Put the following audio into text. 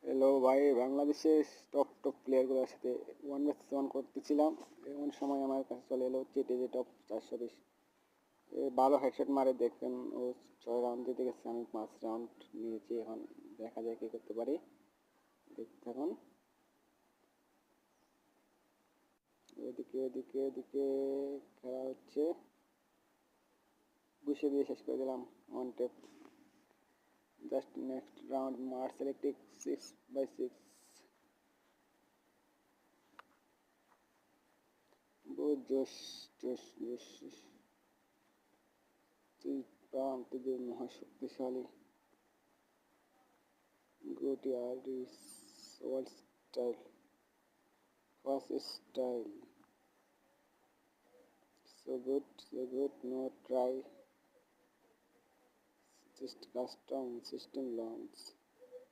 Hello ভাই, বাংলাদেশের top প্লেয়ারগুলোর সাথে 1v1 করতেছিলাম। এমন সময় আমার কাছে চলে এলো চেটে টপ 420। ভালো হেডশট মারে, দেখবেন ও 6 রাউন্ড দিতে গেছে, আমি 5 রাউন্ড নিয়েছি। এখন দেখা যায় কী করতে পারি, দেখতে থাকুন। এদিকে এদিকে এদিকে খেলা হচ্ছে, বসে দিয়ে শেষ করে দিলাম। One tap, just next round Mars electric 6x6। बहुत जोश जोश जोश। তুই মহাশক্তিশালী গোটিয়ার world style first style so good no try just custom system launch